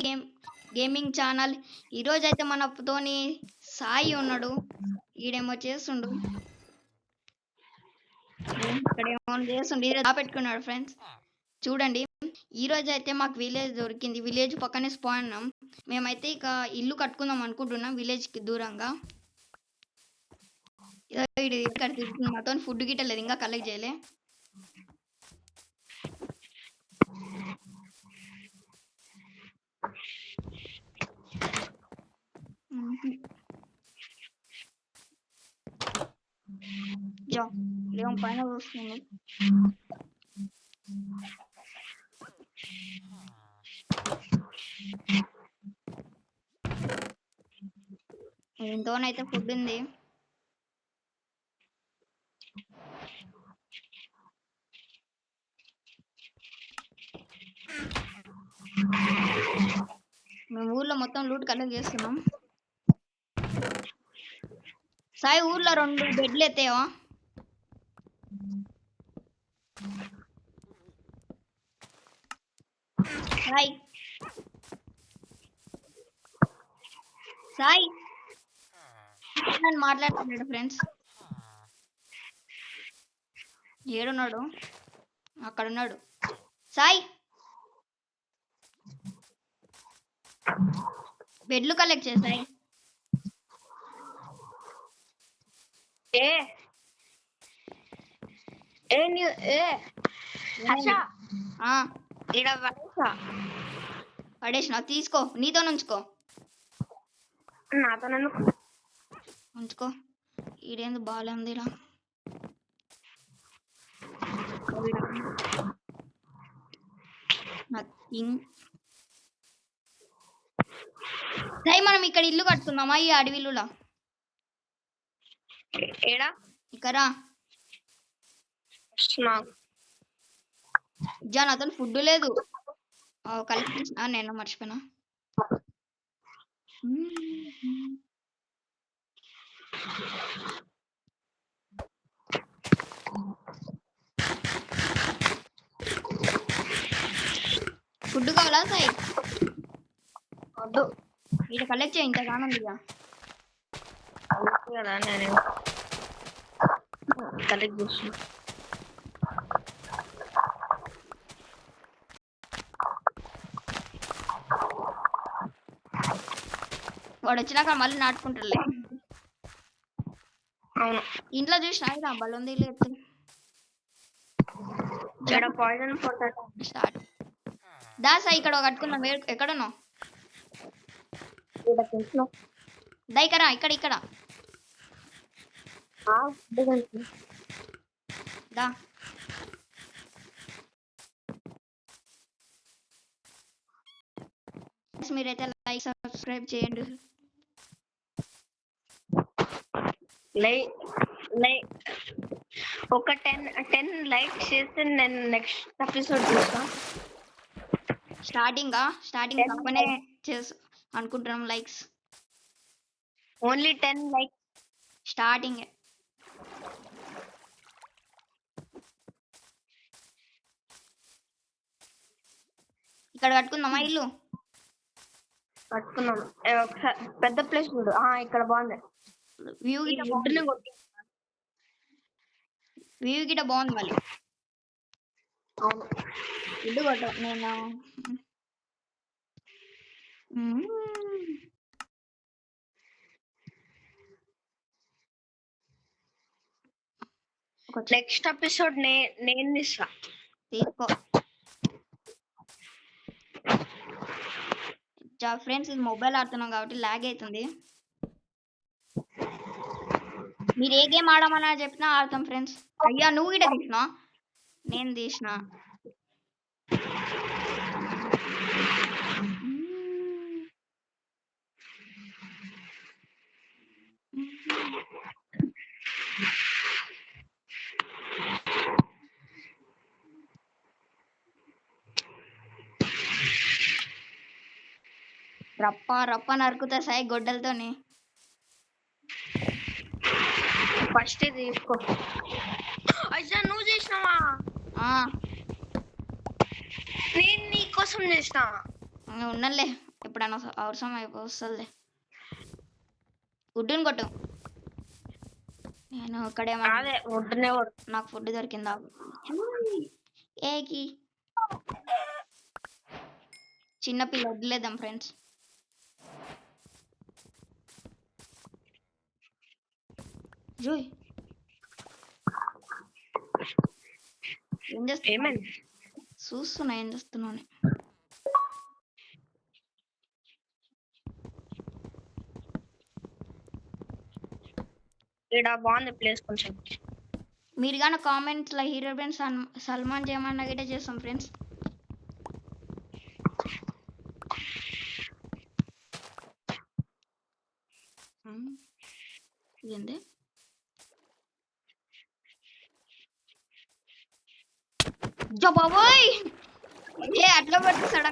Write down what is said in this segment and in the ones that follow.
Game gaming channel. ఈరోజైతే మనతోని సాయి ఉన్నాడు. ఈడేమో చేస్తుండు. ఇక్కడేమో చేస్తుండు. ఈడ దాపెట్టుకున్నాడు ఫ్రెండ్స్. చూడండి ఈరోజైతే మాకు విలేజ్ దొరికింది. విలేజ్ పక్కనే స్పాన్ ఉన్నాం. మేమైతే ఇక ఇల్లు కట్టుకుందాం అనుకుంటున్నాం విలేజ్కి దూరంగా. ఇక్కడ తిరుగుతుంది మాతో. ఫుడ్ గిట్ట లేదు, ఇంకా కలెక్ట్ చేయలే. లేవం పైన వస్తుంది. ఇంతోనైతే ఫుడ్ ఉంది. మేము ఊర్లో మొత్తం లూట్ కలెక్ట్ చేస్తున్నాం. సాయి ఊర్లో 2 బెడ్లు ఎత్తావా? సాయి సాయి మాట్లాడుతున్నాడు ఫ్రెండ్స్. ఏడున్నాడు? అక్కడ ఉన్నాడు. సాయి బెడ్లు కలెక్ట్ చేసాయి. పడేసిన తీసుకో, నీతో ఉంచుకో. నాతో ఉంచుకో. ఈడేంది బాగుందిరా. సరే మనం ఇక్కడ ఇల్లు కట్టుకుందామా ఈ అడవిలో? ఇక్కడ జాన్ అతను ఫుడ్ లేదు కలిపి. నేను మర్చిపోయినా. ఫుడ్ కావాలా సాయి? వద్దు, ఇక్కడ కలెక్ట్ చేయి. ఇంత కానుందిగా కదా నేను కలెక్ట్ చేస్తున్నా. వాడు వచ్చినాక మళ్ళీ నాటుకుంటారులే. అవును, ఇంట్లో చూసినా బలం పాయిజన్ స్టార్ట్. దాసా ఇక్కడ కట్టుకున్నాం. ఎక్కడనో దైకరా. ఇక్కడ ఇక్కడ దా. మీరైతే లైక్ సబ్స్క్రైబ్ చేయండి. ఒక 10 లైక్స్ చేస్తే నేను నెక్స్ట్ ఎపిసోడ్ చూస్తా. స్టార్టింగ్ కాకనే అనుకుంటున్నాం. Likes only 10 likes starting. ఇక్కడ కట్టుకుందామా ఇల్లు? కట్టుకున్నాం. పెద్ద ప్లేస్ చూడు. ఇక్కడ బాగుంది. వ్యూ గిట్ట బాగుంది. మళ్ళీ అవును, ఇల్లు కొట్ట. నేను నెక్స్ట్ ఎపిసోడ్ నేను ఇస్తా. తీసుకో ఫ్రెండ్స్. ఇది మొబైల్ ఆడుతున్నాం కాబట్టి లాగ్ అవుతుంది. మీరు ఏ గేమ్ ఆడమన్నా చెప్పినా ఆడతాం ఫ్రెండ్స్. అయ్యా నువ్వు గిట్ట తీసినా? నేను తీసిన. రప్ప నరుకుతా సాయి గొడ్డలతోని. ఫస్ట్ తీసుకో. అయ్యా నువ్వు చేసినావా? నేను నీకోసం చేసిన. ఉన్నలే ఎప్పుడైనా అవసరం వస్తుందిలే. వుడ్డుని కొట్టు. నేను ఇక్కడేమో అదే వడ్డునే నాకు ఫుడ్ దొరికిందా? ఏకి చిన్న పిల్ల వదిలేద్దాం ఫ్రెండ్స్. జోయ్ ఏం చేస్తున్నా? ఏమైంది? చూస్తున్నా ఏం చేస్తున్నావు. ఇక్కడ బాగుంది ప్లేస్ కొంచెం. మీరు కానీ కామెంట్స్లో హీరో ఫ్రెండ్స్ సల్మాన్ చేయమన్నా గిట్టే చేస్తాం ఫ్రెండ్స్. ఏంది బాబోయ్ ఏ అట్లా కొడుతాడు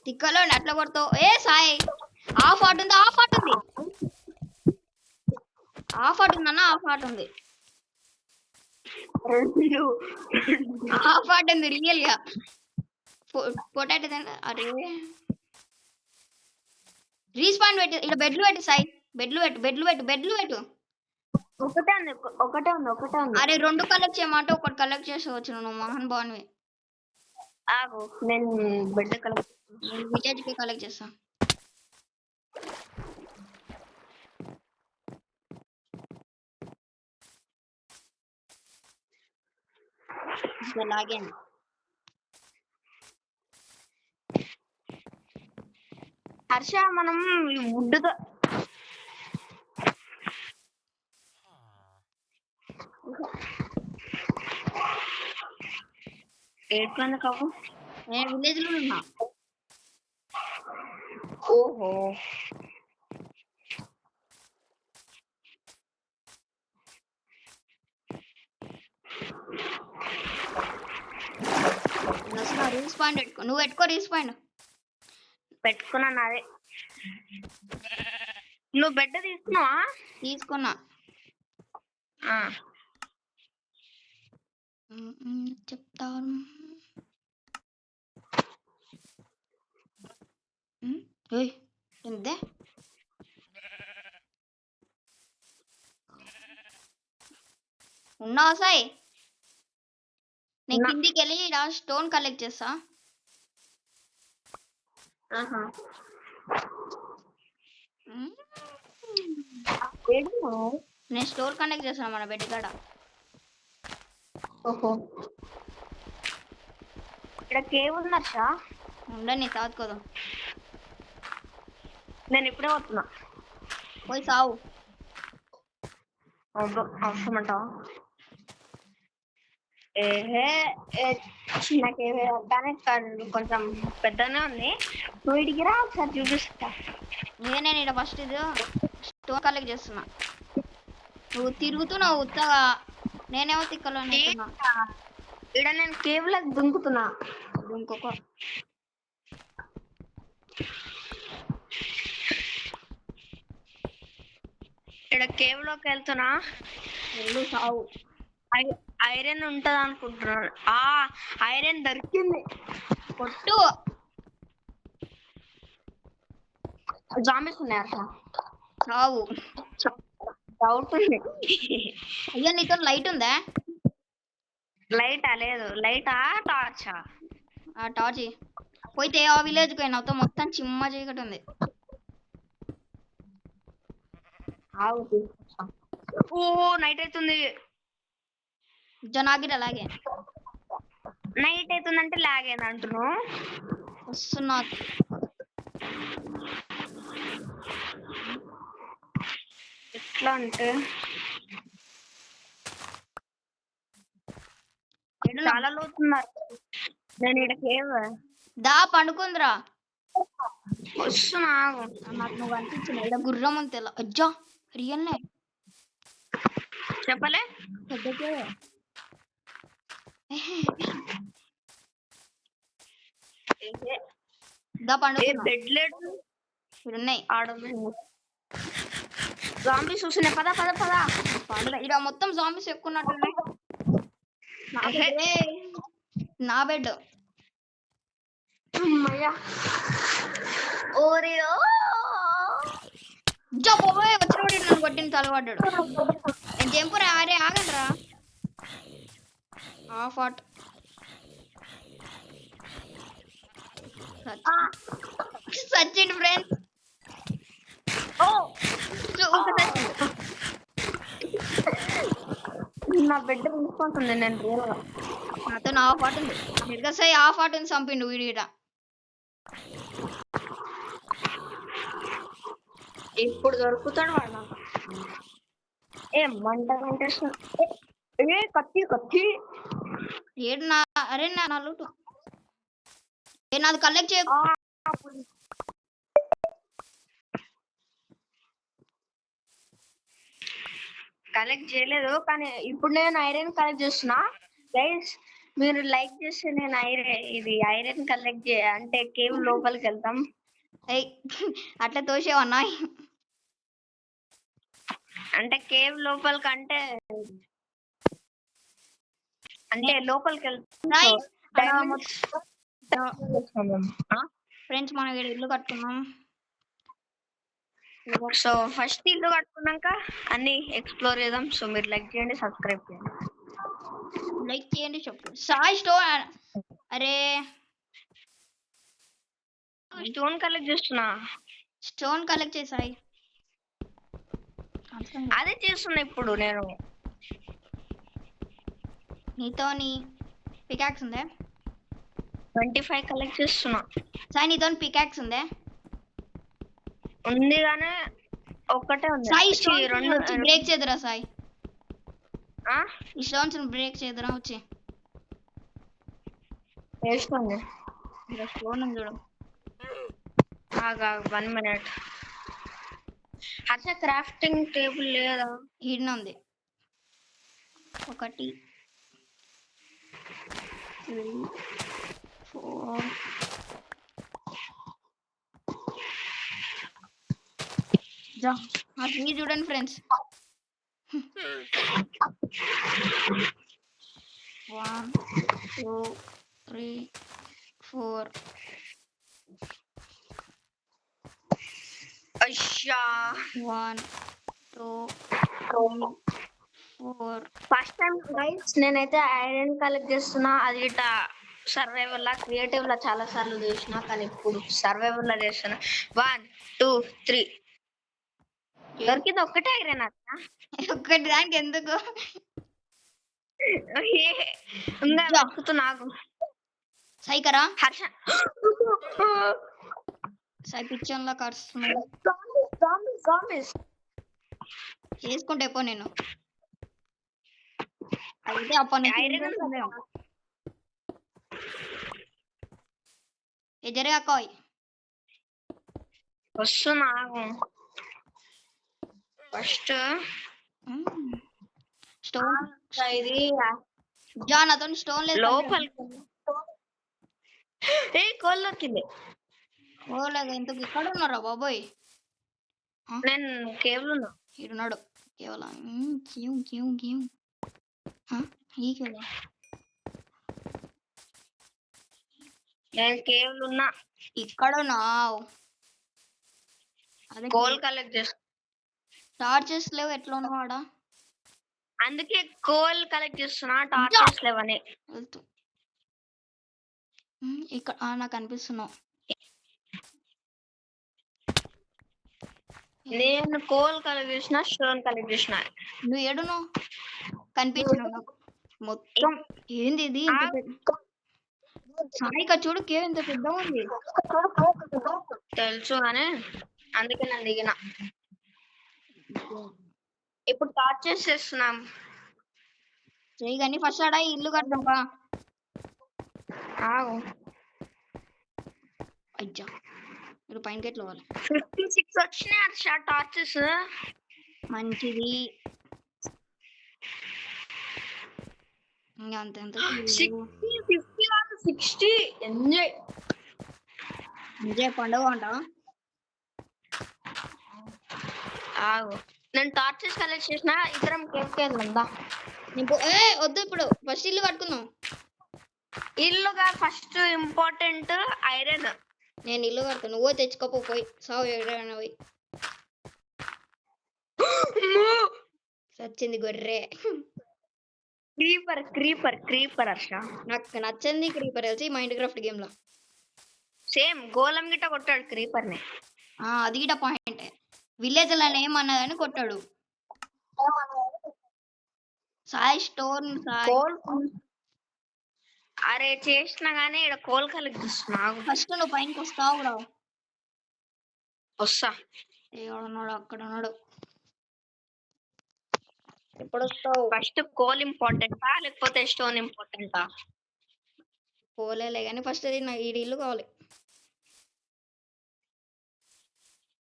తిక్కలో అట్లా కొడతావు. ఏ సాయి ఆఫ్ ఆట్ ఉంది, ఆఫ్ ఆట్ ఉంది, ఆఫ్ ఆట్ ఉంది అన్న, ఆఫ్ ఆట్ ఉంది, ఆఫ్ ఆట్ ఉంది రియల్ గా. పొటాటో అరే రీస్పాండ్ పెట్టు, ఇక్కడ బెడ్లు పెట్టు సాయి, బెడ్లు పెట్టు, బెడ్లు పెట్టు, బెడ్లు పెట్టు. ఒకటే ఉంది, ఒకటే ఉంది, ఒకటే ఉంది. అరే 2 కలెక్ట్ చేయమంటే ఒకటి కలెక్ట్ చేసుకోవచ్చు. నువ్వు మోహన్ బాన్వి. ఆగు నేను బెడ్ కలెక్ట్, నేను విలేజ్ కి కలెక్ట్ చేస్తా. లాగండి. హర్ష మనం వుడ్తో ఏడుకున్నా కావు. నేను విలేజ్ లో ఉన్నా. ఓహో రీస్పాండ్ పెట్టుకో, నువ్వు పెట్టుకో రీస్పాండ్. పెట్టుకున్నాను అదే. నువ్వు బెడ్ తీసుకున్నావా? తీసుకున్నా. చెప్తాను. ఎంతే ఉన్నావా సాయి? నేను కిందికి వెళ్ళి స్టోన్ కలెక్ట్ చేస్తా. నేను స్టోర్ కనెక్ట్ చేస్తాను మన బెడ్ కాడ. ఓహో ఇక్కడ కేవ్ ఉందర్షా? ఉండని తాదుకోదా. నేను ఇప్పుడే వస్తున్నా. పోయి సావు. అవసరమంటావా? ఏహే చిన్న కేవే కానీ కొంచెం పెద్దనే ఉంది. నువ్వు ఇడికి రా ఒకసారి చూపిస్తా. నేను ఇక్కడ ఫస్ట్ ఇది స్టోన్ కలెక్ట్ చేస్తున్నా. నువ్వు తిరుగుతున్నావు ఉత్తగా, నేనేమో తిక్కలో ఇక్కడ నేను కేవ్ లకు దుంకుతున్నా. ఇంకొక ఇక్కడ కేవ్ లోకి వెళ్తున్నా. వెళ్ళు సావు. ఐరన్ ఉంటది అనుకుంటున్నాను. ఐరన్ దొరికింది. కొట్టు. జాంబీస్ ఉన్నాయి అసలు. సావు. డౌట్ ఉంది. అయ్యా నీతో లైట్ ఉందా? లైటా? లేదు. లైటా టార్చా? టార్చ్. పోయితే ఆ విలేజ్ కి అయినా మొత్తం చిమ్మ చీకటి ఉంది. ఓ నైట్ అవుతుంది. జనాగిరి అలాగే నైట్ అవుతుందంటే లాగేది అంటున్నావు. వస్తున్నా. ఎట్లా అంటే చాలా లోతున్నారు. నేను ఇక్కడ కేవ్ దా పండుకుందిరా. వస్తున్నా. నాకు నువ్వు అనిపించిన ఇక్కడ గుర్రం ఉంది. అజ్జా రియల్నే చెప్పలే. పెద్దకే దా పండుకున్నా. బెడ్ లేదు ఉన్నాయి జాంబీస్ చూస్తున్నాయి. పద పద పద. ఇక్కడ మొత్తం జాంబీస్ ఎక్కున్నట్టున్నాయి. నా బెడ్. అమ్మయ్యా ఓరియో జబ్బోయ్ వచ్చినోడు నన్ను కొట్టిన తలపడ్డాడు. జంపురా అరే ఆగండ్రా. ఆఫ్ ఆట్ సచిన్ ఫ్రెండ్స్. ఒక సచిన్ నా బిడ్డ తీసుకుంటుంది నేను రియల్గా. నాతో ఆఫ్ ఆట్ ఉంది. నిర్గసాయి ఆఫ్ ఆట్ ఉంది చంపిండు వీడియట. ఇప్పుడు దొరుకుతాడు వాడు నాకు. ఏ మంట ఏ కత్తి కత్తి ఏడు నా అరే నా లూటు ఏ నాది కలెక్ట్ చేయ. కలెక్ట్ చేయలేదు కానీ ఇప్పుడు నేను ఐరన్ కలెక్ట్ చేస్తున్నా. గైస్ మీరు లైక్ చేస్తే నేను ఐరన్ కలెక్ట్ అంటే కేవ్ లోపలికి వెళ్తాం. అట్లా తోసేవన్నా అంటే కేవ్ లోపలికి అంటే లోపలికి వెళ్తాం. ఫ్రెండ్స్ మనం ఇక్కడ ఇల్లు కట్టుకున్నాం. సో ఫస్ట్ ఇల్లు కట్టుకున్నాక అన్ని ఎక్స్ప్లోర్ చేద్దాం. సో మీరు లైక్ చేయండి, సబ్స్క్రైబ్ చేయండి. లైక్ చేయండి చెప్పు. సాయి స్టోన్ అరే స్టోన్ కలెక్ట్ చేస్తున్నా. స్టోన్ కలెక్ట్ చేసాయి. అదే చేస్తున్నా ఇప్పుడు నేను. నీతోని పికాక్స్ ఉందే? 25 కలెక్ట్ చేస్తున్నా. సాయి నీతోని పికాక్స్ ఉందే? ఉంది కానీ ఒక్కటే ఉంది. సాయి రెండు బ్రేక్ చేద్దురా. సాయి ఈ స్టోన్స్ బ్రేక్ చేద్దురా. వచ్చి వేసుకోండి. స్టోన్ ఉంది చూడు. 1 minute. అచ్చా క్రాఫ్టింగ్ టేబుల్ లేదా? ఈడనే ఉంది. 1 2 3 4 జా అది చూడండి ఫ్రెండ్స్. 1 2 3 4 అయ్యా 1 2 3 4. ఫస్ట్ టైం గైస్ నేనైతే ఐరన్ కలెక్ట్ చేస్తున్నా. అది ఇట సర్వైవల్ లా క్రియేటివ్ లా చాలా సార్లు చేసిన కానీ ఇప్పుడు సర్వైవల్ లా చేస్తున్నా. 1 2 3 దొరికింది ఒక్కటే ఐరన్. ఒక్కటి దానికి ఎందుకు ఇంకా దొరుకుతున్నాగు. సైకరా హర్ష సై పిక్చర్ లా కరుస్తున్నాడు. చేసుకుంటే పో నేను అయితే అప్పటి ఎజరే కాయ్ వస్తున్నా. ఫస్ట్ స్టోన్ ఇది జాన్ అతను స్టోన్ లేదు లోపలికి. ఏ కోల్ దొరికింది. ఓలేదు. ఎందుకు ఇక్కడ ఉన్నారా బాబోయ్? నేను కేవలం ఉన్నా. ఈడున్నాడు కేవలం. క్యూ క్యూ క్యూ ఈ కేవలం నేను కేవలం ఉన్నా. ఇక్కడ ఉన్నావు. అదే కోల్ కలెక్ట్ చేస్తా. టార్చెస్ లేవు. ఎట్లా ఉన్నవాడా? అందుకే కోల్ కలెక్ట్ చేస్తున్నా. టార్చెస్ లేవని వెళ్తూ ఇక్కడ నాకు అనిపిస్తున్నావు. నేను కోల్ కలెక్ట్ చేసిన, స్టోన్ కలెక్ట్ చేసిన. నువ్వు ఏడును కనిపించినావు నాకు మొత్తం. ఏంది ఇది? సాయిక చూడు కేవ్ ఎంత పెద్దగా ఉంది. తెలుసు కానీ అందుకే నేను దిగిన. ఇప్పుడు టార్చెస్ చేస్తున్నాం. చేయి కానీ ఫస్ట్ ఆడ ఇల్లు కడదాం బా. అయ్యా మీరు పైన గేట్లు పోవాలి. 56 వచ్చినాయి హర్ష టార్చెస్. మంచిది. ఇంకా అంత 60 ఎంజాయ్ ఎంజాయ్ పండుగ అంటావా? నేను టార్చెస్ కలెక్ట్ చేసిన. ఇద్దరం కేఫ్కి వెళ్దా? వద్దు ఇప్పుడు ఫస్ట్ ఇల్లు కట్టుకుందాం. ఇల్లుగా ఫస్ట్ ఇంపార్టెంట్ ఐరన్. నేను ఇల్లు కడతాను, నువ్వో తెచ్చుకోపో, పోయి సావు ఎవరైనా పోయి. సచ్చింది గొర్రె. Creeper creeper creeper Harsha. నాకు నచ్చింది క్రీపర్ తెలిసి మైండ్ క్రాఫ్ట్ గేమ్ లో. సేమ్ గోళం గిట్ట కొట్టాడు క్రీపర్ ని. అది గిట పాయింట్. విలేజ్ లో ఏమన్నదని కొట్టాడు. సాయి స్టోన్ సాయి. కోల్ అరే చేసినా గానీ ఇక్కడ కోల్ కలెక్ట్ చేస్తున్నా. ఫస్ట్ నువ్వు పైనకి వస్తావు రా. వస్తా. ఉన్నాడు అక్కడ ఉన్నాడు. ఎప్పుడు వస్తావు? ఫస్ట్ కోల్ ఇంపార్టెంటా లేకపోతే స్టోన్ ఇంపార్టెంటా? కోలేలే కానీ ఫస్ట్ అది నాకు ఈ ఇల్లు కావాలి.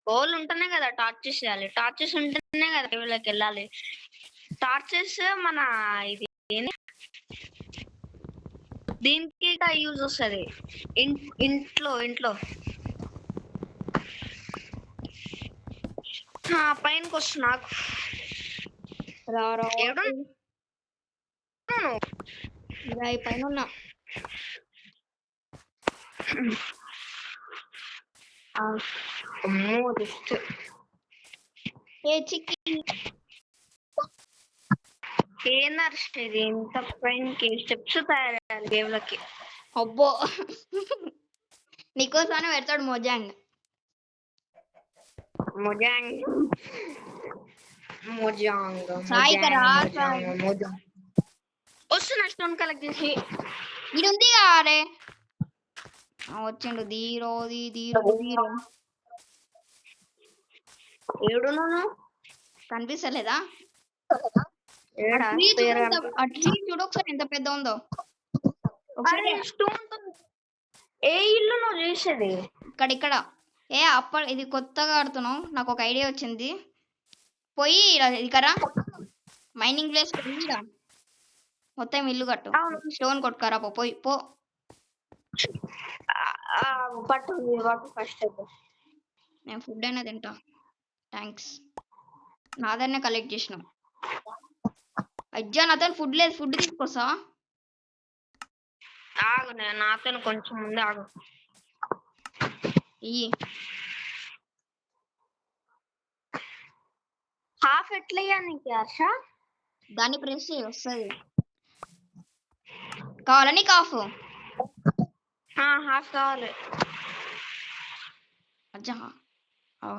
కోల్ ఉంటేనే కదా టార్చెస్ చేయాలి, టార్చెస్ ఉంటేనే కదా వీళ్ళకి వెళ్ళాలి. టార్చెస్ మన ఇది దీనికి యూజ్ వస్తుంది ఇంట్లో ఇంట్లో. పైనకి వస్తున్నా. పైన ఉన్నా. ఇది ఇంత పైనకి స్టెప్స్ తయారయ్యాలి గేమ్లకి. అబ్బో నీకోసానే పెడతాడు మొజాంగ్. వస్తున్నా స్టోన్ కలెక్ట్ చేసి. ఇది ఉంది అరే వచ్చిండు ధీరో ధీరో ధీరో. ఏడున్నాను కనిపిస్తలేదా? ట్రీ చూడు ఒకసారి ఎంత పెద్ద ఉందో. ఏ ఇల్లు నువ్వు చేసేది? ఇక్కడ ఇది కొత్తగా ఆడుతున్నావు. నాకు ఒక ఐడియా వచ్చింది. పోయి ఇక్కడ మైనింగ్ ప్లేస్ మొత్తం ఇల్లు కట్టు, స్టోన్ కొట్టుకారా పోయి పో. ఫస్ట్ నేను ఫుడ్ అయినా తింటా. థ్యాంక్స్. నాదన్నే కలెక్ట్ చేసినాం. అజ్జా నాతో ఫుడ్ లేదు, ఫుడ్ తీసుకొస్తా. ఆగు, నాతో కొంచెం ముందు ఆగు. హాఫ్ ఎట్లయ్యా నీకు హర్ష? దాన్ని ప్రెస్ చేయి వస్తుంది. కావాలా నీకు హాఫ్? హాఫ్ కావాలి. అజ్జా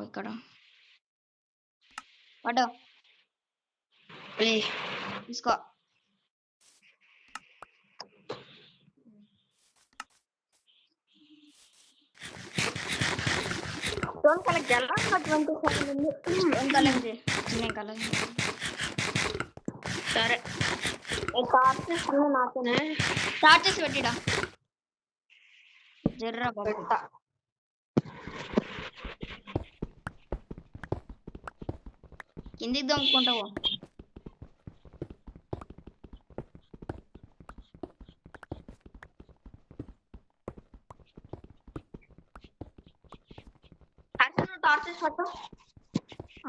ఇక్కడ పడు తీసుకో. సరే స్టార్ట్ చేసి పెట్టిడా జర్రా పెడతా. కిందికి దమ్ముకుంటావు.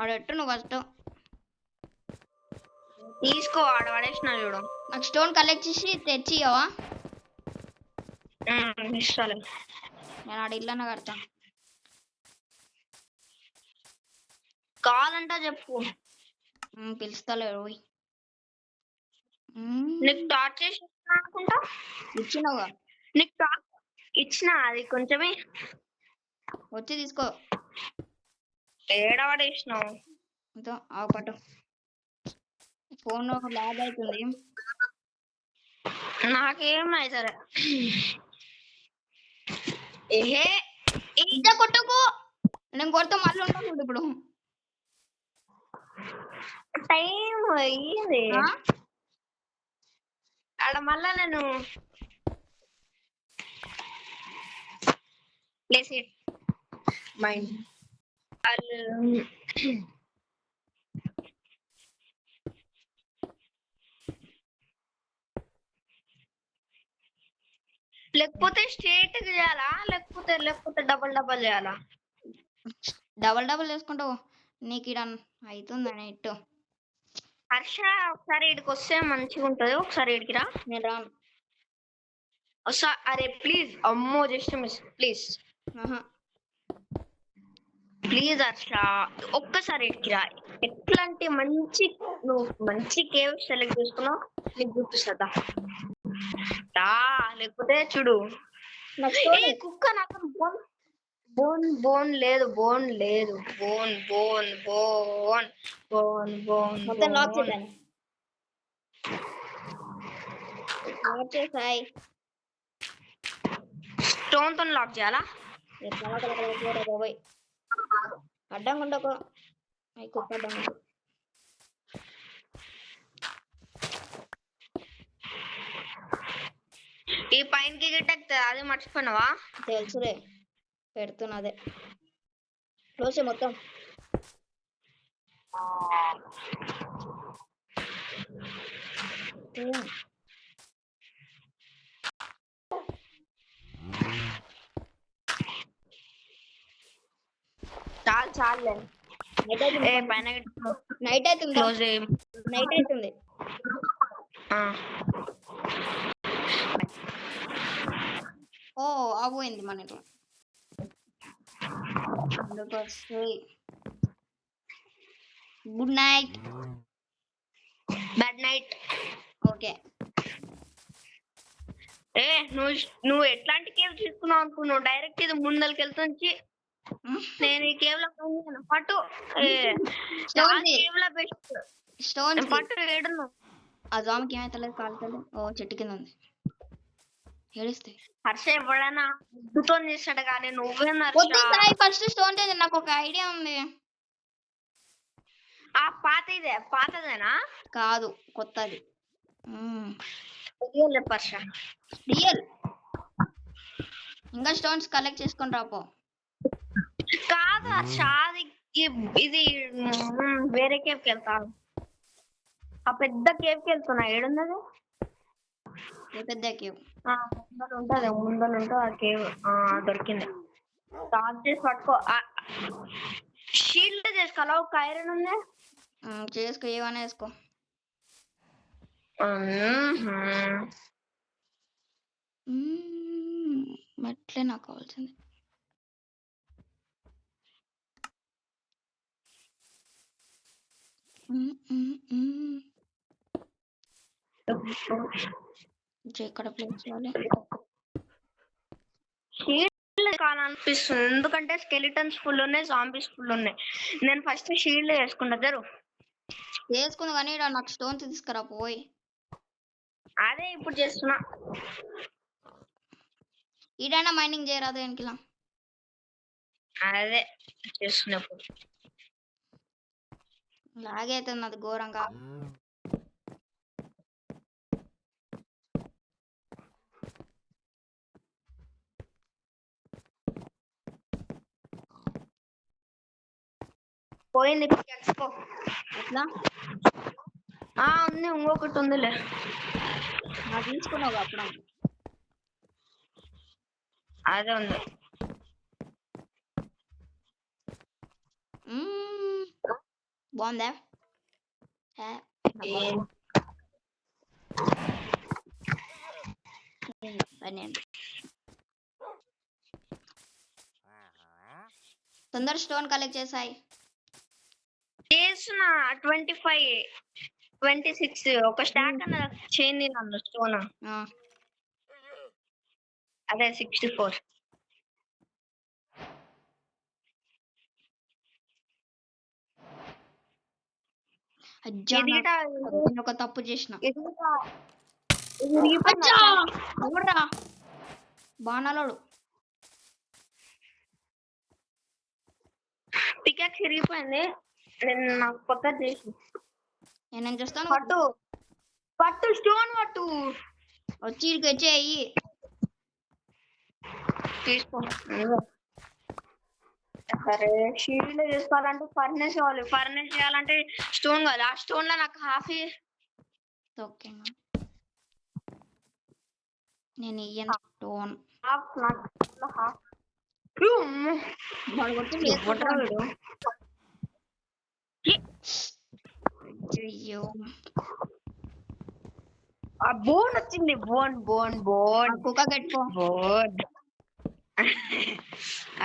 ఆడెట్టు నువ్వు ఫస్ట్ తీసుకో. ఆడ పడేసిన చూడు. నాకు స్టోన్ కలెక్ట్ చేసి తెచ్చి ఇవ్వవా? ఇస్తాలే. నేను ఆడ ఇల్లన్న కడతా. కావాలంటా చెప్పు. పిలుస్తాలే రోయ్. నీకు టార్చ్ చేసి అనుకుంటా ఇచ్చినావుగా. నీకు టార్చ్ ఇచ్చిన, అది కొంచెమే వచ్చి తీసుకో. ఏడవడేసినావు పట్టు. ఫోన్ లాగ్ అవుతుంది. నాకేం అవుతారా? ఏహే ఇంకా కొట్టకు. నేను కొడతా మళ్ళీ ఉంటాను ఇప్పుడు. టైం అయ్యింది ఆడ. మళ్ళా నేను ప్లేస్ ఇట్ మైండ్. లేకపోతే స్ట్రేట్ చేయాలా లేకపోతే డబల్ చేయాలా? డబల్ వేసుకుంటావు. నీకు ఇడ అవుతుందని ఇట్టు. హర్ష ఒకసారి ఇడికి వస్తే మంచిగా ఉంటది. ఒకసారి ఇడికి రా. నేను రాను. అరే ప్లీజ్ అమ్మో జస్ట్ మిస్ ప్లీజ్ ఆహా. ప్లీజ్ హర్ష ఒక్కసారి ఎక్కిరా ఎట్లాంటి మంచి నువ్వు మంచి కేవ్ సెలెక్ట్ చేసుకున్నావు నీకు చూపిస్తుందా లేకపోతే చూడు ఏ కుక్క నాకు బోన్ బోన్ లేదు బోన్ లేదు bone bone bone bone bone మొత్తం లాక్ బోన్ చేశాను. లాక్ చేసాయి. స్టోన్ తో లాక్ చేయాలా బాబాయ్ అడ్డంగా ఉండకు. కుక్క అడ్డంగా ఉండు. ఈ పైనకి గిట్ట అది మర్చిపోయినావా తెలుసులే పెడుతున్నదే క్లోజ్ మొత్తం. చాలు చాలులే పైన నైట్ అవుతుంది. క్లోజ్ నైట్ అవుతుంది. ఓ అపోయింది మన ఇట్లా. Good night. Good night. Okay నువ్వు ఎట్లాంటి కేవ్ తీసుకున్నావు అనుకున్నావు డైరెక్ట్ ఇది ముందరికి వెళ్తుంది నేను ఈ కేవ్ లో పట్టు కేవ్ లో బెస్ట్ స్టోన్ పట్టు ఏడును ఆ జామ్కి ఏమైతలేదు కాలుతలేదు. ఓ చెట్టు కింద ఉంది. ఏడిస్తే హర్ష ఎవడైనా ముద్దుతో చేస్తాడు కానీ నువ్వేనా ఫస్ట్ స్టోన్ నాకు ఒక ఐడియా ఉంది. ఆ పాతదేనా కాదు కొత్తది. హర్ష రియల్. ఇంకా స్టోన్స్ కలెక్ట్ చేసుకొని రాపో. కాదు హర్ష ఇది వేరే కేవ్కి వెళ్తాను. ఆ పెద్ద కేవ్కి వెళ్తున్నా ఏడున్నది పెద్ద కేవ్ ఉంటది ముందర ఉంటే ఆ కేవ్ దొరికింది. స్టార్ట్ చేసి పట్టుకో. షీల్డ్ చేసుకోవాలా ఒక ఐరన్ ఉంది చేసుకో ఏమైనా వేసుకో. మెట్లే నాకు కావాల్సింది. ఇక్కడ ప్లేస్ కావాలనిపిస్తుంది ఎందుకంటే స్కెలిటన్స్ ఫుల్ ఉన్నాయి జాంబీస్ ఫుల్ ఉన్నాయి. నేను ఫస్ట్ షీల్డ్ వేసుకుంటా జరు వేసుకుంది కానీ నాకు స్టోన్స్ తీసుకురా పోయి. అదే ఇప్పుడు చేస్తున్నా. ఈడైనా మైనింగ్ చేయరాదు వెనకిలా. అదే చేస్తున్నప్పుడు లాగైతుంది అది ఘోరంగా. పోయింది ఎట్లా ఉంది ఇంకొకటి ఉందిలే తీసుకున్నావు అప్పుడు. అదే ఉంది. బాగుందా తొందర స్టోన్ కలెక్ట్ చేసాయి. చేసిన 25 26 ఒక స్టాక్ అన్న చేయండి నన్ను స్టోన్ అదే 64. ఒక తప్పు చేసిన. బాణాలోడు పికాక్స్ ఇరిగిపోయింది. నేను నాకు కొత్త చేసి నేనేం చేస్తాను. పట్టు స్టోన్ పట్టు వచ్చి వచ్చేయి తీసుకో. సరే షీల్డ్ చేసుకోవాలంటే ఫర్నెస్ కావాలి. ఫర్నెస్ చేయాలంటే స్టోన్ కావాలి. ఆ స్టోన్ లో నాకు హాఫ్ ఓకే నేను ఇయ్యను స్టోన్. అయ్యో ఆ బోన్ వచ్చింది, బోన్ బోన్ బోన్ కుక్క పెట్టుకో. బోన్.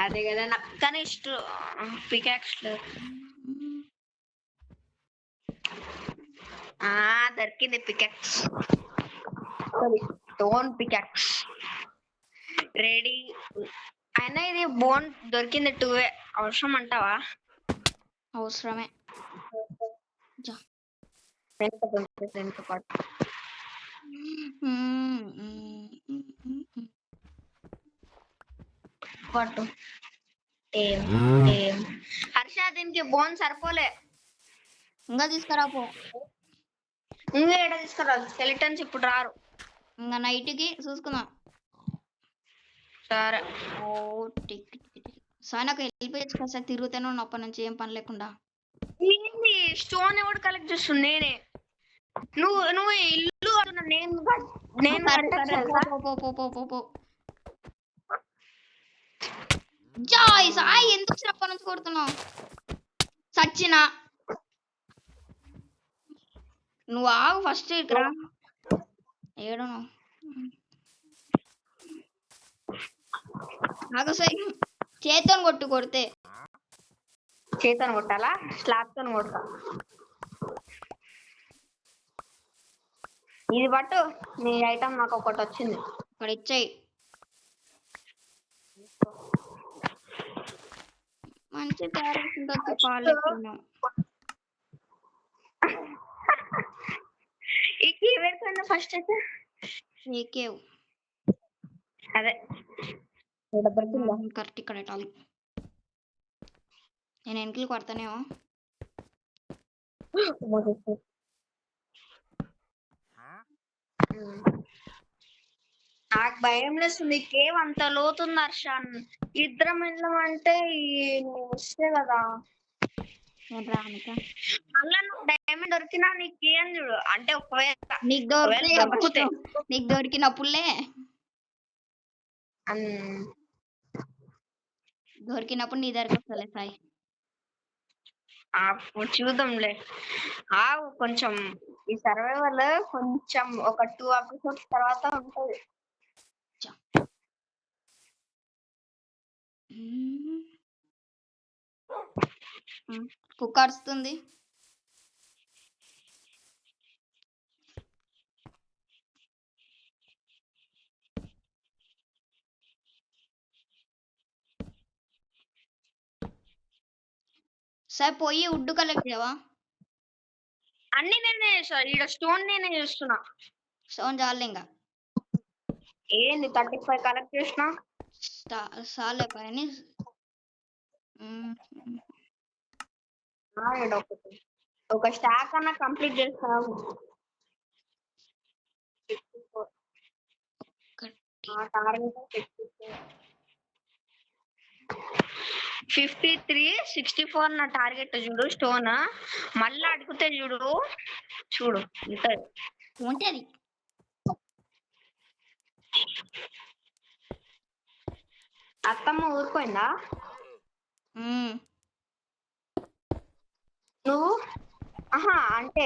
అదే కదా నాకు కానీ ఇష్టం పికాక్స్. దొరికింది పికాక్స్. Stone peacocks ready. అయినా ఇది బోన్ దొరికింది 2 అవసరం అంటావా? అవసరమే. జా. పట్టు. హర్ష దీనికి బోన్ సరిపోలే, ఇంకా తీసుకురాపో. ఇంకా ఏడ తీసుకురాదు, స్కెలిటన్స్ ఇప్పుడు రారు. ఇంకా నైట్కి చూసుకుందాం. సరే. ఓ టిక్ సార్ నాకు వెళ్ళిపోయచ్చు కదా సార్, తిరుగుతూనే ఉన్న అప్పటి నుంచి ఏం పని లేకుండా. ఏంది స్టోన్ ఎవడు కలెక్ట్ చేస్తుంది? నేనే. నువ్వు ఇల్లు కడుతున్నా, నేను జాయ్ సాయి ఎందుకు అప్పటి నుంచి కొడుతున్నావు? సచ్చినా నువ్వు ఆగు ఫస్ట్ ఇక్కడ ఏడు ఆగు సాయి. చేతితో కొడితే చేతను కొట్టాలా? స్లాబ్ తో కొడతా. ఇది పట్టు, నీ ఐటమ్ నాకు ఒకటి వచ్చింది. ఇక్కడ ఇచ్చాయి. మంచి క్యారెక్స్ ఉండొచ్చు కాలేజ్. ఈ కీవర్డ్స్ అన్న ఫస్ట్ అయితే ఏకేవ్ అదే కరెక్ట్ ఇక్కడ పెట్టాలి. నేను వెనకలు కొడతానేమో. నాకు భయం లేస్తుంది, కేవ్ అంత లోతుంది హర్షాన్. ఇద్దరం వెళ్ళమంటే నువ్వు వస్తే కదా. నేను రానిక మళ్ళా నువ్వు డైమండ్ దొరికినా నీకేం చూడు అంటే ఒకవేళ నీకు దొరికినప్పుడులే దొరికినప్పుడు నీ దగ్గరకు వస్తలే సాయి. చూద్దాంలే. కొంచెం ఈ సర్వైవల్ కొంచెం ఒక 2 ఎపిసోడ్స్ తర్వాత ఉంటది. కుక్క అరుస్తుంది. సార్ పోయి వుడ్ కలెక్ట్ చేయవా? అన్ని నేనే చేస్తాను, ఈడ స్టోన్ నేనే చేస్తున్నా. స్టోన్ చాలే ఇంకా ఏంది 35 కలెక్ట్ చేసిన చాలే కానీ ఒక స్టాక్ అన్న కంప్లీట్ చేస్తాను. 53 64 నా టార్గెట్ చూడు. స్టోన్ మళ్ళీ అడిగితే చూడు ఉంటది. అత్తమ్మ ఊరుకోయిందా? నువ్వు అంటే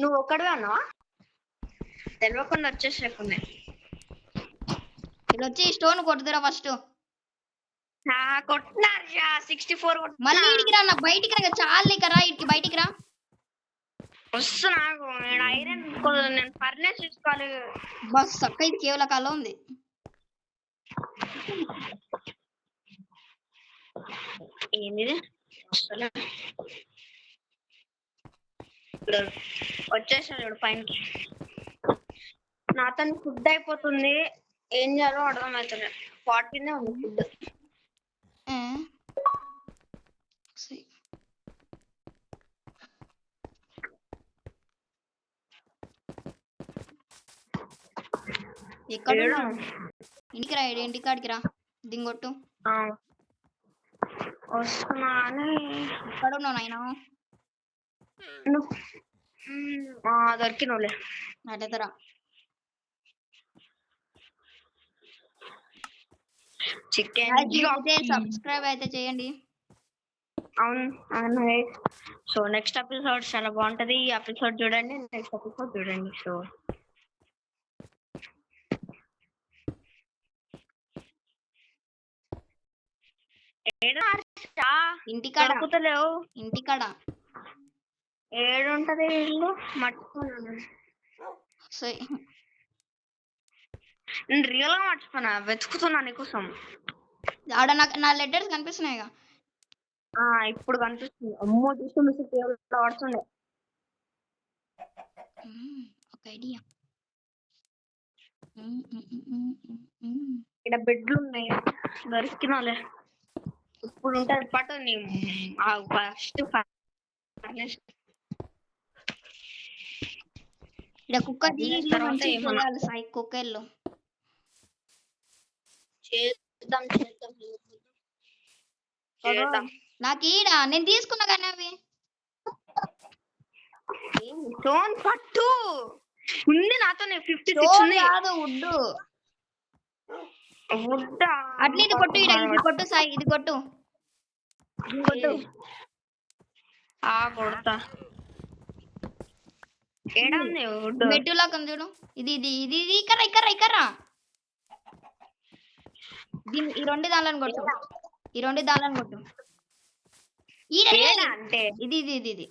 నువ్వు ఒక్కడివే అన్నావా? తెలియకుండా వచ్చేసేకుండా ఇలా వచ్చి స్టోన్ కొడుతురా ఫస్ట్. కొట్టినారు 64 మళ్ళీ ఇంటికి రా, నా బయటికి రా. చాలు రా, ఇంటికి బయటికి రా. వస్తున్నా, ఐరన్ నేను ఫర్నేస్ చూసుకోవాలి. బస్ అక్క ఇది కేవలం కాలం ఉంది. ఏంది వచ్చేసా చూడు పైనకి. నాతో ఫుడ్ అయిపోతుంది, ఏం చేయాలో అర్థం అవుతుంది. 40 ఉంది ఫుడ్. ఎక్కడ ఇంటికి రా, ఇంటికి కాడికి రా. దింగొట్టు వస్తున్నా. ఎక్కడ ఉన్నావు నాయన? దొరికినోలే అటెదరా. చికెన్ సబ్స్క్రైబ్ అయితే చేయండి. అవును. సో నెక్స్ట్ ఎపిసోడ్ చాలా బాగుంటది. ఈ ఎపిసోడ్ చూడండి, నెక్స్ట్ ఎపిసోడ్ చూడండి. సో ఏడా ఇంటికాడ దొరుకుతలేవు. ఇంటికాడ ఏడుంటది ఇల్లు మర్చిపోయాను. సో నేను రియల్ గా మర్చిపోయినా, వెతుకుతున్నా నీకోసం. ఆడ నాకు నా లెటర్స్ కనిపిస్తున్నాయి ఇక. ఇప్పుడు కనిపిస్తుంది. అమ్మో చూస్తూ మిస్ పడుతుండే. ఒక ఐడియా. ఇక్కడ బెడ్లు ఉన్నాయి దొరికినాలే. ఇప్పుడు ఉంటది పట్టు నీ ఫస్ట్ ఇక్కడ కుక్క తర్వాత ఏమన్నా చేయాలి సాయి కుక్కర్లో. చేద్దాం నాకు ఈడ నేను తీసుకున్నా కానీ అవి స్టోన్ పట్టు ఉంది నాతో 56 ఉంది. కాదు వుడ్ అట్లా ఇది కొట్టు, ఇది కొట్టు సాయి, ఇది కొట్టు కొడతా. ఏడా ఉంది వుడ్? మెట్టులా చూడు. ఇది ఇది ఇది ఇది ఇక్కరా ఇక్కరా ఇక్కరా. దీని ఈ రెండు దానిలను కొట్టు, ఈ రెండు దానిలను కొట్టు. అంటే ఇది ఇది ఇది ఇది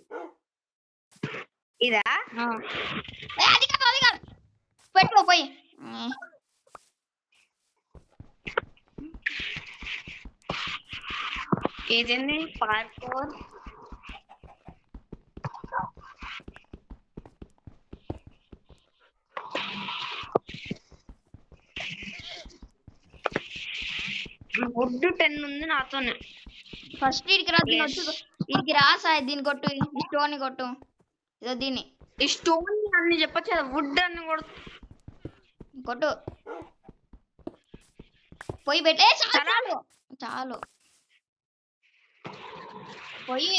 ఇదా? అది కాదు అది కాదు, పెట్టు పోయి. ఏదండి పార్కోర్? వుడ్ 10 ఉంది నాతోనే. ఫస్ట్ ఇడికి రా, దీని వచ్చి ఇడికి రా సాయి, దీన్ని కొట్టు, ఈ స్టోన్ కొట్టు. ఇదో దీన్ని ఈ స్టోన్ అన్ని చెప్పచ్చు కదా, వుడ్ అన్ని కొట్టు. పోయి పెట్టే చాలు చాలు, పోయి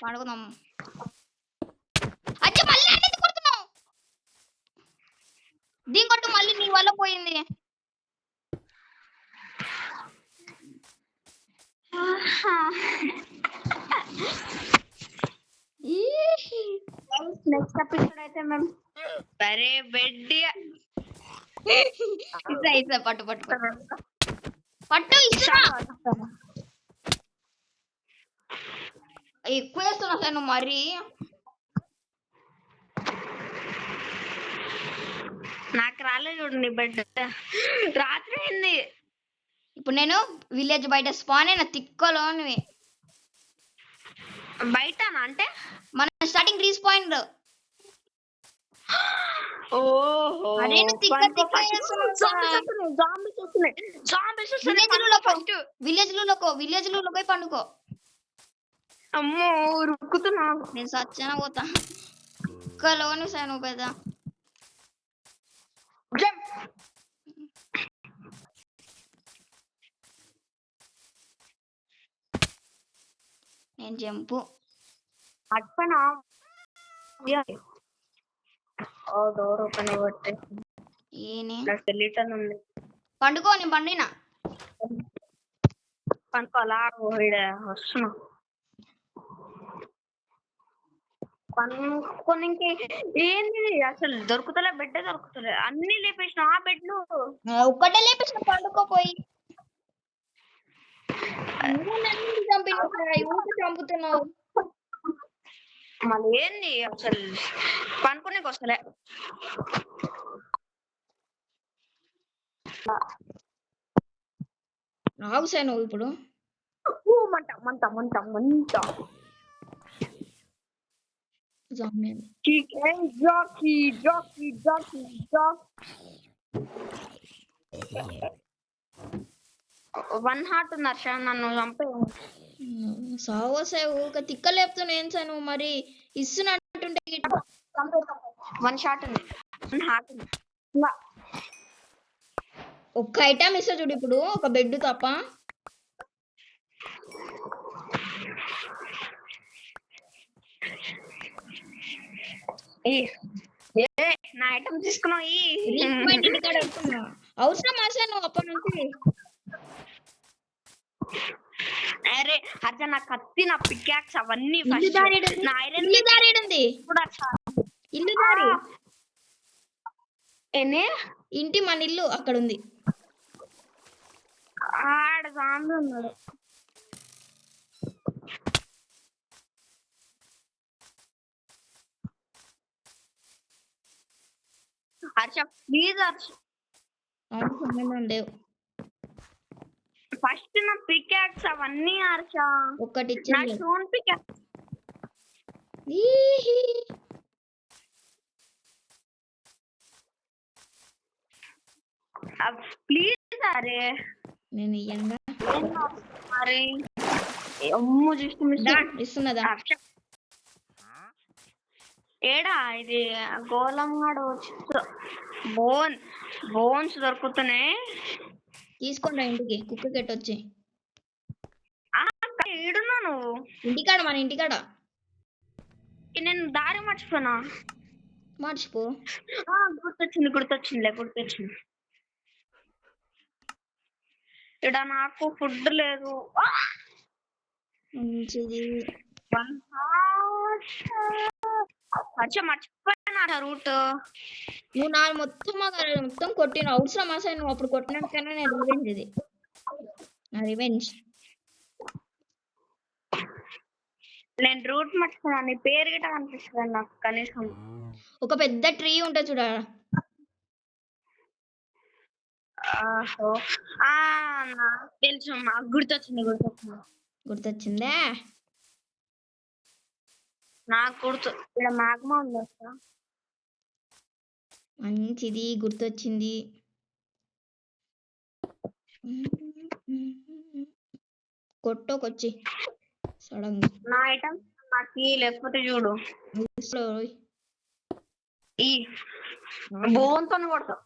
పడుకుందాం. అచ్చా మళ్ళీ అంటే కొడుతున్నావు, దీని కొట్టు మళ్ళీ, నీ వల్ల పోయింది. నెక్స్ట్ ఎపిసోడ్ అయితే మేము సరే బెడ్ ఇస్తా పట్టు పట్టు పట్టు ఇస్తా. ఎక్కువ వేస్తున్నా సార్ నువ్వు మరి. నాకు రాలేదు చూడండి బెడ్. రాత్రి అయింది. ఇప్పుడు నేను విలేజ్ బయట స్పాన్ అయిన తిక్కలోనివి. బయట అంటే మన స్టార్టింగ్ రీస్ పాయింట్. అరే నువ్వు తిక్క తిక్క విలేజ్ లో పోయి పండుకో. అమ్మో రుక్కుతున్నా, నేను సచ్చాన పోతా. తిక్కలోని సార్ నువ్వు పెద్ద. నేను జంపు అట్పనా డోర్ ఓపెన్ అవ్వట్టే. ఉంది పండుకో, నేను పండినా పండుకో. అలా వస్తున్నా పనుకోనికి. ఏంది అసలు దొరుకుతలే, బెడ్ దొరుకుతలే. అన్ని లేపేసిన ఆ బెడ్లు ఒక్కటే లేపేసిన. పండుకోపోయి చంపుతున్నావు మళ్ళీ. ఏంది అసలు పనుకోనికి వస్తలే. రావు సార్ నువ్వు ఇప్పుడు. మంట మంట మంట మంట. జాకీ జాకీ జాకీ జాకీ. 1 హార్ట్ ఉంది హర్ష, నన్ను చంపే. సావు సార్ ఊక తిక్క లేపుతున్నా. ఏం సార్ నువ్వు మరి ఇస్తున్నట్టుంటే. 1 షాట్ ఉంది, 1 హార్ట్ ఉంది. ఒక్క ఐటమ్ ఇస్తా చూడు ఇప్పుడు, ఒక బెడ్ తప్ప. నా ఐటమ్ తీసుకున్నావు. అవసరం ఆశా నువ్వు అప్పటి నుంచి. అరే అర్జా నా కత్తి, నా పికాక్స్ అవన్నీ ఇల్లు దారి ఉంది. ఇల్లు దారి ఇంటి మన ఇల్లు అక్కడ ఉంది. ఆడ సాంబి ఉన్నాడు. హర్ష ప్లీజ్ హర్ష అవును సంబంధం లేవు. ఫస్ట్ నా పికాక్స్ అవన్నీ హర్ష. ఒక్కటి నా ఇచ్చేది స్టోన్ పికాక్స్ ప్లీజ్. అరే నేను ఇయ్యంగా అరే అమ్ము చూసి మిస్ ఇస్తున్నదా? ఏడా ఇది గోళంగాడు బోన్స్ దొరుకుతున్నాయి. తీసుకోండి ఇంటికి కుక్క కెట్టొచ్చి. ఏడున్నా నువ్వు? ఇంటికాడ, మన ఇంటికాడ. నేను దారి మర్చిపోయినా. మర్చిపో. గుర్తొచ్చింది. ఇక్కడ నాకు ఫుడ్ లేదు. మంచిది. మర్చిపోయినా రూట్. నువ్వు నా మొత్తం కొట్టిన అవసరం అసలు. నువ్వు అప్పుడు కొట్టినాకైనా నేను రివెంజ్ ఇది. నా రివెంజ్. నేను రూట్ మర్చిపోయినా. నీ పేరు గిట్ట కనిపిస్తుంది నాకు కనీసం. ఒక పెద్ద ట్రీ ఉంటుంది చూడ. తెలుసు, నాకు గుర్తొచ్చిందా? నాకు గుర్తు. ఇక్కడ మ్యాగ్మా ఉంది. మంచిది, గుర్తొచ్చింది. కొట్టోకొచ్చి సడన్ నా ఐటమ్ నాకు లేకపోతే చూడు ఈ బోన్తో కొడతా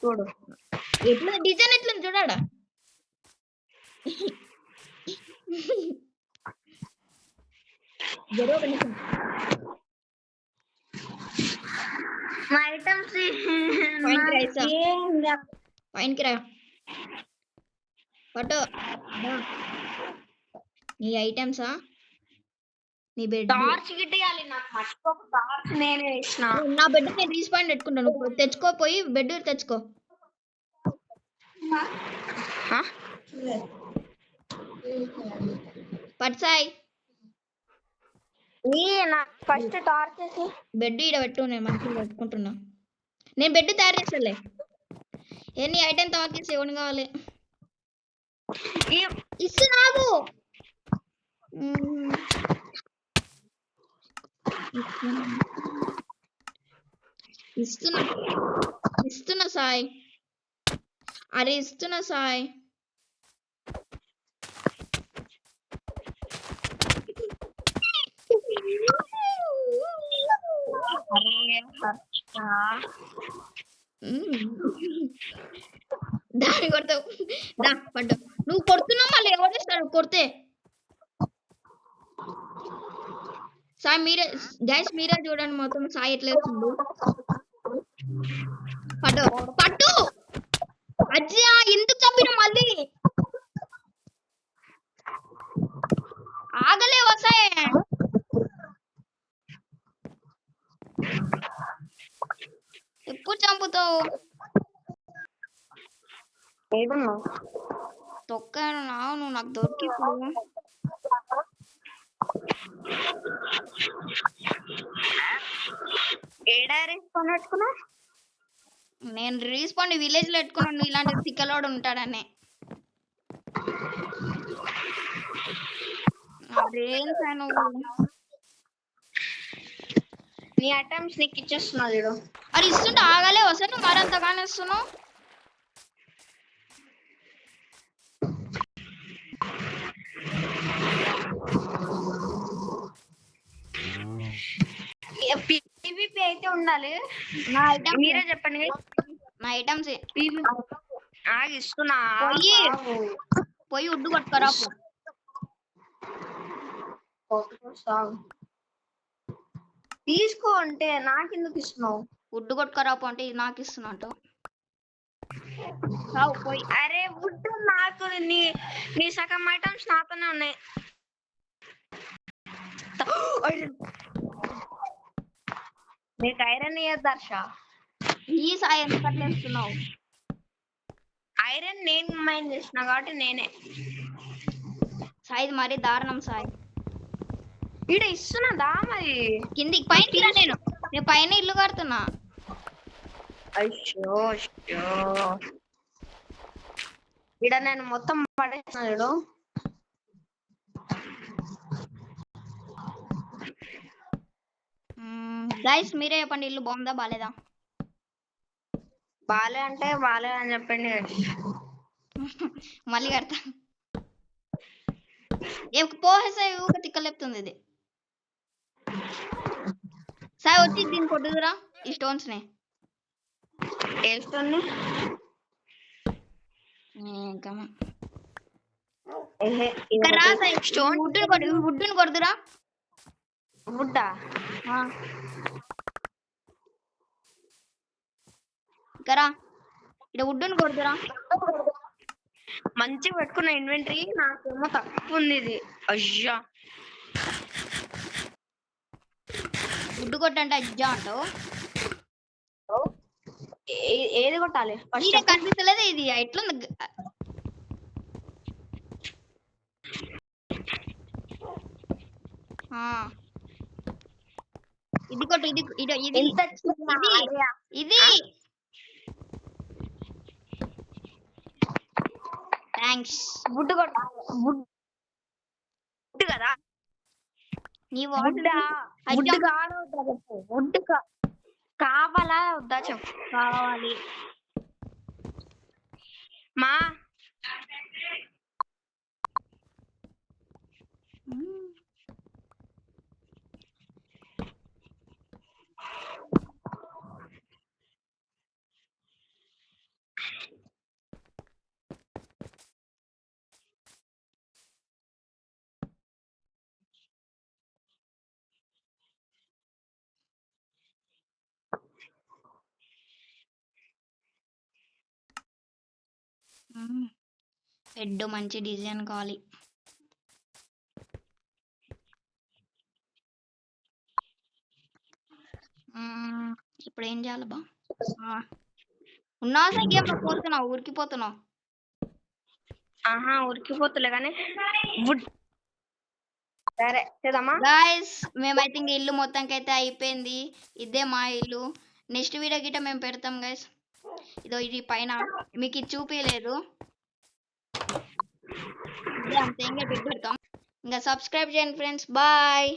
చూడు. ఎట్లా డిజైన్ ఎట్లా చూడాడా? మా ఐటమ్స్ పైనకి రా పట్టు. నీ ఐటమ్సా? నీ బెడ్ టార్చ్ గిట్టాలి నాకు. మర్చిపోక టార్చ్ నేనే వేసిన. నా బెడ్ నేను రీస్పాండ్ పెట్టుకుంటాను. తెచ్చుకోపోయి బెడ్ తెచ్చుకో. పట్సాయి ఫస్ట్ టార్చ్ వేసి బెడ్ ఈడ పెట్టు. నేను మంచిగా పెట్టుకుంటున్నా. నేను బెడ్ తయారు చేస్తాలే. ఎన్ని ఐటమ్ తయారు చేసి ఎవరిని కావాలి ఇస్తున్నావు? ఇస్తున్నా సాయి. అరే ఇస్తున్నా సాయి. దాని కొడతావు. దా పడ్డు. నువ్వు కొడుతున్నావు మళ్ళీ ఎవరు ఇస్తాడు కొడితే? సాయి మీరే గైస్, మీరే చూడండి మొత్తం సాయి ఎట్లా వేస్తుండు. పట్టు పట్టు. అజ్జా ఎందుకు చంపిన మళ్ళీ? ఆగలే వసాయ్. ఎప్పుడు చంపుతావు? తొక్కాను నువ్వు నాకు దొరికి. నేను రీస్పాండ్ విలేజ్ లో పెట్టుకున్నాను. ఇలాంటి తిక్కలోడు ఉంటాడని. అదేం సార్ నువ్వు నీ ఐటమ్స్ నీకు ఇచ్చేస్తున్నావు. అది ఇస్తుంటే ఆగలే వస్తే నువ్వు మరంతగానే ఇస్తున్నావు. పీవీపీ అయితే ఉండాలి. నా ఐటమ్ మీరే చెప్పండి. నా ఐటమ్స్ ఇస్తున్నా. పోయి ఉడ్డు కొట్టుకోరా. తీసుకో అంటే నాకెందుకు ఇస్తున్నావు? ఉడ్డు కొట్టుకోరాపు అంటే ఇది నాకు ఇస్తున్నట్టు. అరే ఉడ్డు నాకు. నీ సగం ఐటమ్స్ నాతోనే ఉన్నాయి. నీకు ఐరన్ ఇయ్యద్దు హర్ష. ఈ సాయి ఎందుకు అట్లా ఇస్తున్నావు? ఐరన్ నేను మైన్ చేసిన కాబట్టి నేనే. సాయి మరీ దారుణం సాయి. ఈడ ఇస్తున్నదా మరి? కిందికి పైన నేను పైన ఇల్లు కడుతున్నా. అయ్యో అయ్యో. ఇక్కడ నేను మొత్తం పడేసిన చూడు. గైస్ మీరే చెప్పండి, ఇల్లు బాగుందా బాలేదా? బాలే అంటే బాలే అని చెప్పండి. మళ్ళీ కడతా. ఏం పోహే సాయి ఊక తిక్కలేపుతుంది ఇది. సాయి వచ్చి దీన్ని కొట్టుదురా ఈ స్టోన్స్ ని. వేస్తుంది. ఇక్కడ రా సాయి, స్టోన్ వుడ్డుని కొడుదురా. వుడ్డా? ఇక్కడ ఇక్కడ వుడ్డుని కొడుదురా. మంచిగా పెట్టుకున్న ఇన్వెంటరీ, నాకేమో తక్కువ ఉంది ఇది. అయ్యా వుడ్డు కొట్టంటే అజ్జా అంటావు. ఏది కొట్టాలి ఫస్ట్? కనిపిస్తలేదు ఇది ఎట్లుంది. ఇది కొట్టు, ఇది ఇది ఇది ఇది. థ్యాంక్స్. వుడ్ కొట్టాలి. వుడ్ కదా? నీ వుడ్ వుడ్ కావాలా వద్దా చెప్పు. కావాలి. మా హెడ్ మంచి డిజైన్ కావాలి. ఇప్పుడు ఏం చేయాలి బా? ఉన్నావా గేమ్ లో పోతున్నావు, ఉరికిపోతున్నావు. ఆహా ఉరికిపోతులే కానీ వుడ్. సరే చేద్దామా గాయస్? మేమైతే ఇంక ఇల్లు మొత్తానికి అయితే అయిపోయింది. ఇదే మా ఇల్లు. నెక్స్ట్ వీడియో గిట్ట మేము పెడతాం గైస్. ఇదో ఇది పైన మీకు ఇది చూపించలేదు, ఇదే అంతే. ఇంకా పెడతాం. ఇంకా సబ్స్క్రైబ్ చేయండి ఫ్రెండ్స్. బాయ్.